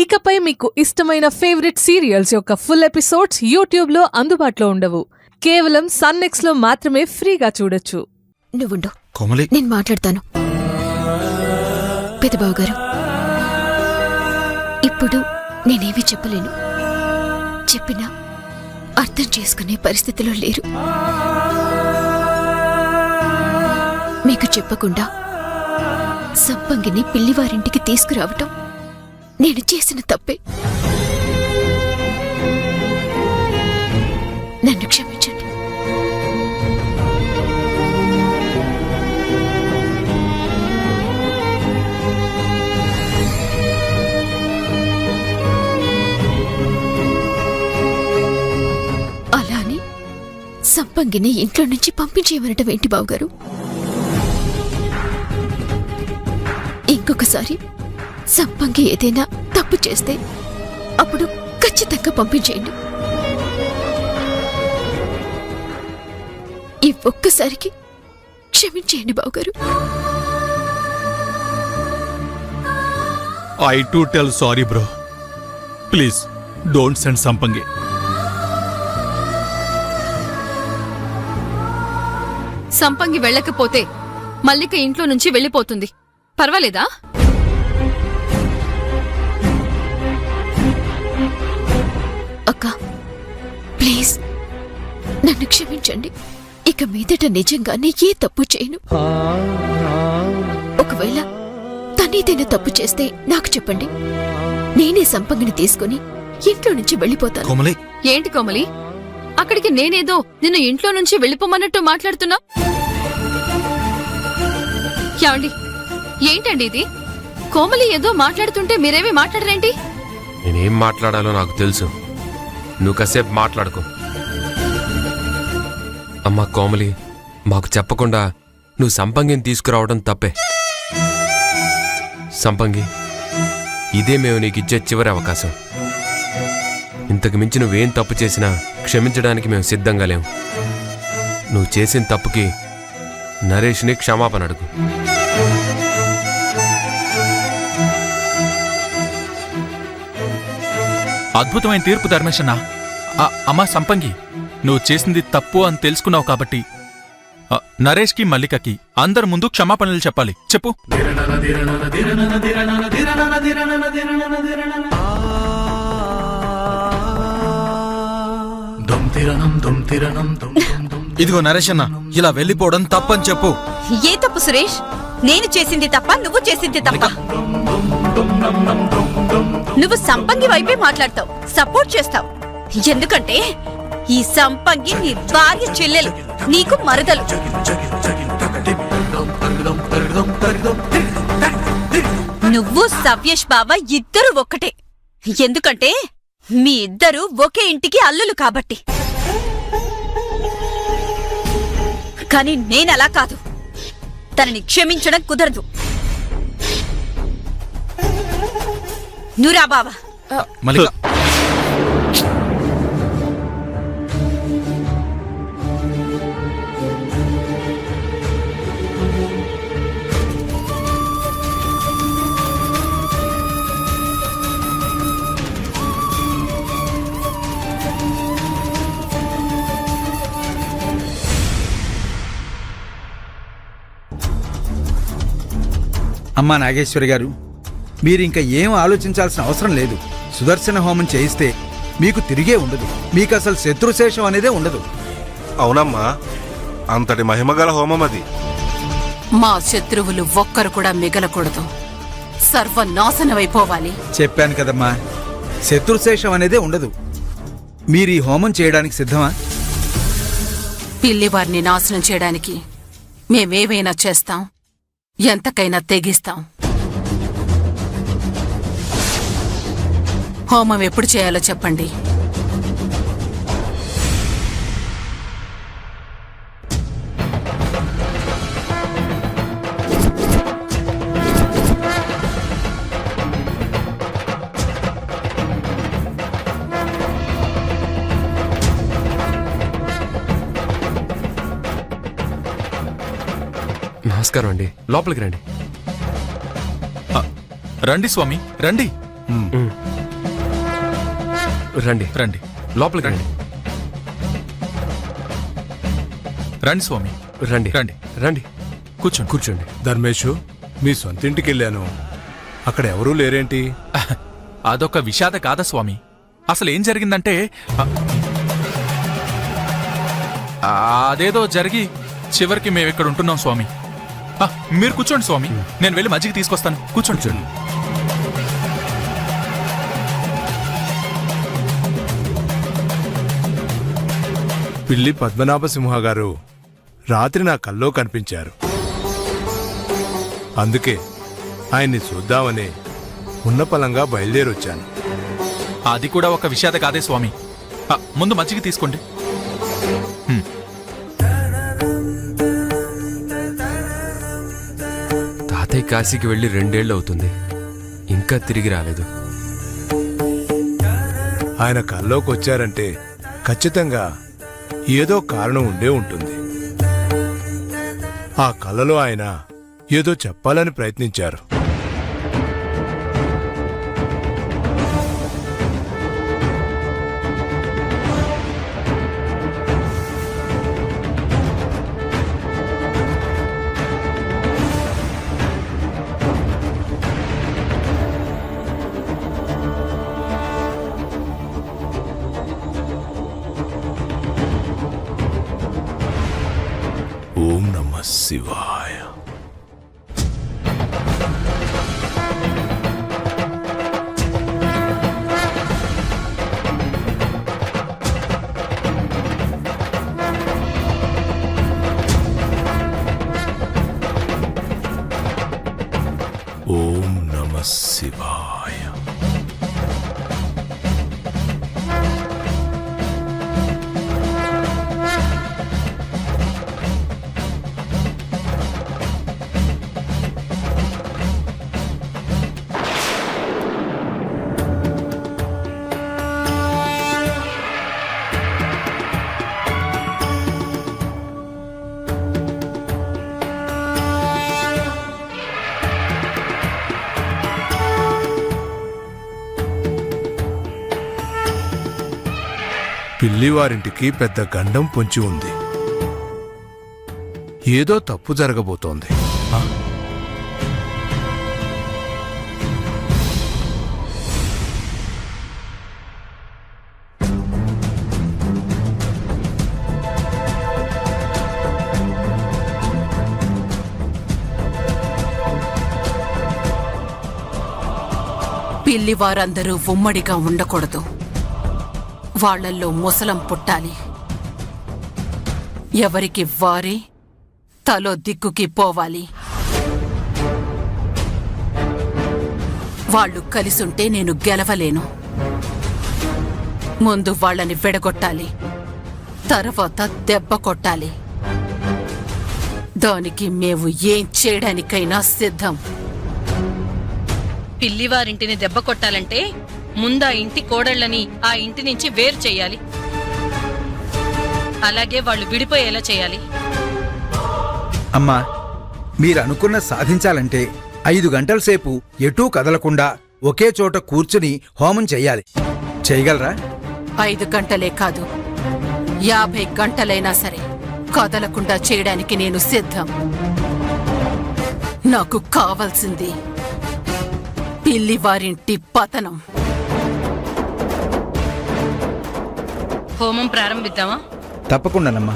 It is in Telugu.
ఇకపై మీకు ఇష్టమైన ఫేవరెట్ సీరియల్స్ యొక్క ఫుల్ ఎపిసోడ్స్ యూట్యూబ్లో అందుబాటులో ఉండవు. కేవలం సన్నెక్స్లో మాత్రమే ఫ్రీగా చూడొచ్చు. నువ్వుండు, కోమలి, నేను మాట్లాడతాను. పెదబాబు గారు, ఇప్పుడు నేనేమీ చెప్పలేను. చెప్పినా అర్థం చేసుకునే పరిస్థితిలో లేరు. మీకు చెప్పకుండా సంపంగిని పిల్లివారింటికి తీసుకురావటం నేను చేసిన తప్పే. నన్ను క్షమించండి. అలా అని సంపంగిని ఇంట్లో నుంచి పంపించేయమనటం ఏంటి బావుగారు? ఇంకొకసారి సంపంగి ఏదైనా తప్పు చేస్తే అప్పుడు ఖచ్చితంగా పంపించేయండి. ఈ ఒక్కసారికి క్షమించేయండి బావుగారు. I to tell sorry bro. Please don't send Sampangi. Sampangi వెళ్ళకపోతే మల్లిక ఇంట్లో నుంచి వెళ్ళిపోతుంది. పర్వాలేదా? అక్క, ప్లీజ్ నన్ను క్షమించండి. ఇక మీదట నిజంగానే ఏ తప్పు చేయను. ఒకవేళ తనేదైనా తప్పు చేస్తే నాకు చెప్పండి. నేనే సంపంగిని తీసుకుని ఇంట్లో నుంచి వెళ్ళిపోతాను. కోమలి, ఏంటి కోమలి, అక్కడికి నేనేదో నిన్ను ఇంట్లో నుంచి వెళ్ళిపోమన్నట్టు మాట్లాడుతున్నా? ఏమండి, ఏంటండి ఇది? కోమలి ఏదో మాట్లాడుతుంటే మీరేమీ మాట్లాడరేంటి? నేనేం మాట్లాడాలో నాకు తెలుసు. నువ్వు కాసేపు మాట్లాడుకో. అమ్మా కోమలి, మాకు చెప్పకుండా నువ్వు సంపంగిని తీసుకురావడం తప్పే. సంపంగి, ఇదే మేము నీకు ఇచ్చే చివరి అవకాశం. ఇంతకు మించి నువ్వేం తప్పు చేసినా క్షమించడానికి మేము సిద్ధంగా లేము. నువ్వు చేసిన తప్పుకి నరేష్ని క్షమాపణ అడుగు. అద్భుతమైన తీర్పు ధర్మేశన్న. అమ్మా సంపంగి, నువ్వు చేసింది తప్పు అని తెలుసుకున్నావు కాబట్టి నరేష్కి మల్లికకి అందరి ముందు క్షమాపణలు చెప్పాలి. చెప్పు. ఇదిగో నరేషన్న, ఇలా వెళ్ళిపోవడం తప్పని చెప్పు. ఏ తప్పు సురేష్? నేను చేసింది తప్ప, నువ్వు చేసింది తప్ప. నువ్వు సంపంగి వైపే మాట్లాడతావు, సపోర్ట్ చేస్తావు. ఎందుకంటే ఈ సంపంగి నీ భార్య చెల్లెలు, నీకు మరదలు. నువ్వు సవ్యేష్ బావ ఇద్దరు ఒక్కటే. ఎందుకంటే మీ ఇద్దరు ఒకే ఇంటికి అల్లులు కాబట్టి. కానీ నేనలా కాదు. తనని క్షమించడం కుదరదు. నువ్వురా బావా. మల్లిక, అమ్మా నాగేశ్వరి గారు, మీరింక ఏం ఆలోచించాల్సిన అవసరం లేదు. సుదర్శన హోమం చేయిస్తే మీకు తిరిగే ఉండదు. మీకు అసలు శత్రుశేషం అనేదే ఉండదు. అవునమ్మా, అంతటి మహిమగల హోమం అది. మా శత్రువులు ఒక్కరు కూడా మిగలకూడదు, సర్వనాశనమైపోవాలి. చెప్పాను కదమ్మా, శత్రుశేషం అనేదే ఉండదు. మీరు ఈ హోమం చేయడానికి సిద్ధమా? పిల్లివారిని నాశనం చేయడానికి మేమేమైనా చేస్తాం, ఎంతకైనా తెగిస్తాం. హోమం ఎప్పుడు చేయాలో చెప్పండి. నమస్కారం అండి, లోపలికి రండి. రండి స్వామి, రండి. రండి రండి లోపలికి రండి రండి స్వామి రండి రండి రండి కూర్చోండి కూర్చోండి. ధర్మేషు మీ సొంత ఇంటికి వెళ్ళాను, అక్కడ ఎవరూ లేరేంటి? అదొక విషాద కాదా స్వామి. అసలు ఏం జరిగిందంటే అదేదో జరిగి చివరికి మేము ఇక్కడ ఉంటున్నాం స్వామి. మీరు కూర్చోండి స్వామి, నేను వెళ్ళి మజ్జిగ తీసుకొస్తాను. కూర్చోండి. పిల్లి పద్మనాభసింహ గారు రాత్రి నా కల్లో కనిపించారు. అందుకే ఆయన్ని చూద్దామని ఉన్నపలంగా బయలుదేరొచ్చాను. అది కూడా ఒక విషాద కాదే స్వామి. ముందు మజ్జిగ తీసుకోండి. తాతయ్య కాశీకి వెళ్ళి 2 ఏళ్ళు అవుతుంది, ఇంకా తిరిగి రాలేదు. ఆయన కల్లోకి వచ్చారంటే ఖచ్చితంగా ఏదో కారణం ఉండే ఉంటుంది. ఆ కలలో ఆయన ఏదో చెప్పాలని ప్రయత్నించారు. ఓం నమః శివాయ. ఓం నమః శివాయ. పిల్లివారింటికి పెద్ద గండం పొంచి ఉంది. ఏదో తప్పు జరగబోతోంది. పిల్లివారందరూ ఉమ్మడిగా ఉండకూడదు. వాళ్లల్లో ముసలం పుట్టాలి. ఎవరికి వారే తలో దిక్కుకి పోవాలి. వాళ్ళు కలిసుంటే నేను గెలవలేను. ముందు వాళ్ళని విడగొట్టాలి, తర్వాత దెబ్బ కొట్టాలి. దానికి మేము ఏం చేయడానికైనా సిద్ధం. పిల్లివారింటిని దెబ్బ కొట్టాలంటే ముందా ఇంటి కోడళ్లని ఆ ఇంటి నుంచి వేరు చెయ్యాలి. అలాగే వాళ్ళు విడిపోయేలా చేయాలి. అమ్మా, మీరనుకున్న సాధించాలంటే 5 గంటల సేపు ఎటూ కదలకుండా ఒకే చోట కూర్చుని హోమం చెయ్యాలి. చేయగలరా? 5 గంటలే కాదు, 50 గంటలైనా సరే కదలకుండా చేయడానికి నేను సిద్ధం. నాకు కావాల్సింది పిల్లివారింటి పతనం. హోమం ప్రారంభిద్దామా? తప్పకుండానమ్మా.